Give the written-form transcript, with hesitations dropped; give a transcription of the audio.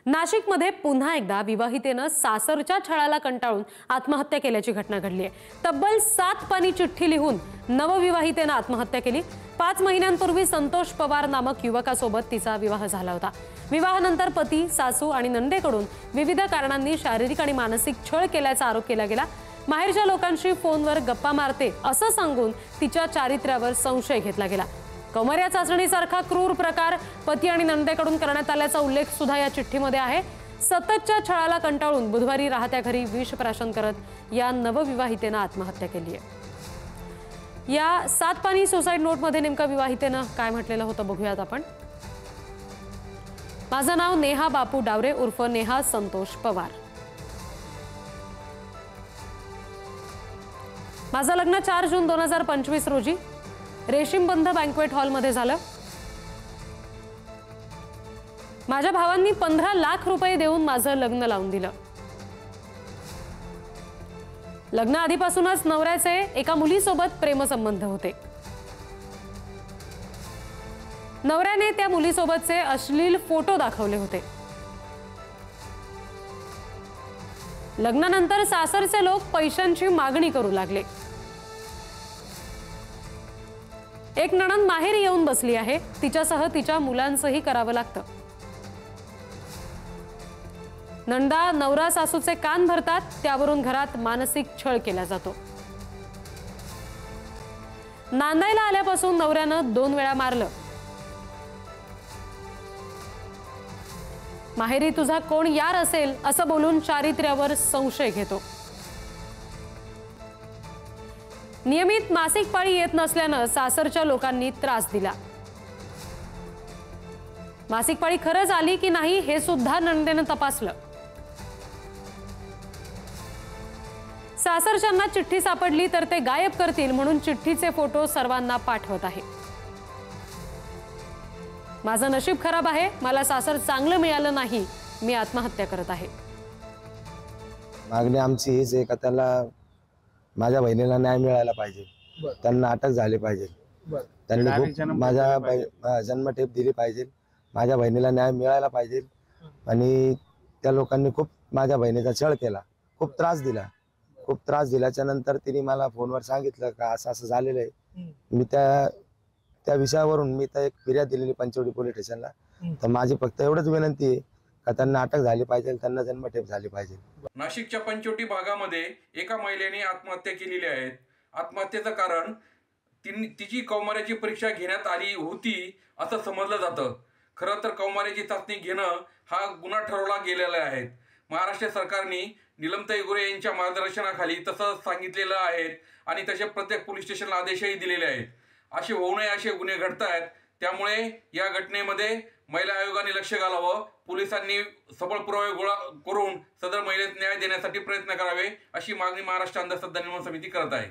नाशिकमध्ये पुन्हा एकदा विवाहितेनं सासरच्या छळाला कंटाळून आत्महत्या केल्याची घटना घडली आहे। तब्बल 7 पानी चिठ्ठी लिहून नवविवाहितेनं आत्महत्या केली। 5 महिन्यांपूर्वी संतोष पवार नामक युवकासोबत तिचा विवाह झाला होता। विवाहानंतर पती, सासू आणि नंदेकडून विविध कारणांनी शारीरिक आणि मानसिक छळ केल्याचा आरोप केला गेला। माहेरच्या लोकांशी फोनवर गप्पा मारते असं सांगून तिच्या चारित्र्यावर संशय घेतला गेला। कौमार्य चाचणीसारखा क्रूर प्रकार पती आणि नंदेकडून करण्यात आल्याचा उल्लेख सुद्धा या चिठ्ठीमध्ये आहे। सततच्या छळाला कंटाळून बुधवारी राहत्या घरी विष प्राशन करत या नवविवाहितेनं आत्महत्या केली आहे। या 7 पानी सुसाईड नोटमध्ये नेमका विवाहितेनं काय म्हटलेलं होतं बघूयात आपण। माझं नाव नेहा बापू डावरे उर्फ नेहा संतोष पवार। माझं लग्न 4 जून 2025 रोजी रेशीमबंध बँक्वेट हॉलमध्ये झालं। माझ्या भावांनी 15 लाख रुपये देऊन माझं लग्न लावून दिलं। लग्न आधीपासूनच नवऱ्याचे एका मुलीसोबत प्रेमसंबंध होते। नवऱ्याने त्या मुलीसोबतचे अश्लील फोटो दाखवले होते। लग्नानंतर सासरचे लोक पैशांची मागणी करू लागले। एक नणंद माहेरी येऊन बसली आहे, तिच्यासह तिच्या मुलांचंही करावं लागतं। नंदा नवरा सासूचे कान भरतात, त्यावरून घरात मानसिक छळ केला जातो। नांदायला आल्यापासून नवऱ्यानं 2 वेळा मारलं। माहेरी तुझा कोण यार असेल असं बोलून चारित्र्यावर संशय घेतो। नियमित मासिक पाळी येत नसल्यानं सासरच्या लोकांनी त्रास दिला। मासिक पाळी खरंच आली की नाही हे सुद्धा नंदेनं तपासलं। सासरच्यांना चिठ्ठी सापडली तर ते गायब करतील म्हणून चिठ्ठीचे फोटो सर्वांना पाठवत आहे। माझं नशीब खराब आहे, मला सासर चांगलं मिळालं नाही, मी आत्महत्या करत आहे। मागणी आमची हीच आहे का त्याला माझ्या बहिणीला न्याय मिळायला पाहिजे, त्यांना अटक झाली पाहिजे, त्यांनी माझ्या जन्मठेप दिली पाहिजे, माझ्या बहिणीला न्याय मिळायला पाहिजे। आणि त्या लोकांनी खूप माझ्या बहिणीचा छळ केला, खूप त्रास दिल्याच्या नंतर तिने मला फोनवर सांगितलं का असं असं झालेलं आहे। मी त्या विषयावरून मी तर एक फिर्याद दिलेली पंचवटी पोलीस स्टेशनला। तर माझी फक्त एवढंच विनंती आहे का त्यांना अटक झाली पाहिजे, त्यांना जन्मठेप झाली पाहिजे। नाशिकच्या पंचवटी भागामध्ये एका महिलेने आत्महत्या केलेली आहे। आत्महत्येचं कारण तिची कौमार्याची परीक्षा घेण्यात आली होती असं समजलं जातं। खरं तर कौमार्याची चाचणी घेणं हा गुन्हा ठरवला गेलेला आहे। महाराष्ट्र सरकारने निलमताई गुरे यांच्या मार्गदर्शनाखाली तसं सांगितलेलं आहे आणि तसे प्रत्येक पोलीस स्टेशनला आदेशही दिलेले आहेत। असे होऊ नये असे गुन्हे घडत आहेत, त्यामुळे या घटनेमध्ये महिला आयोगाने लक्ष घालावं, पोलिसांनी सबळ पुरावे गोळा करून सदर महिलेस न्याय देण्यासाठी प्रयत्न करावे अशी मागणी महाराष्ट्र अंधश्रद्धा निर्मूलन समिती करत आहे।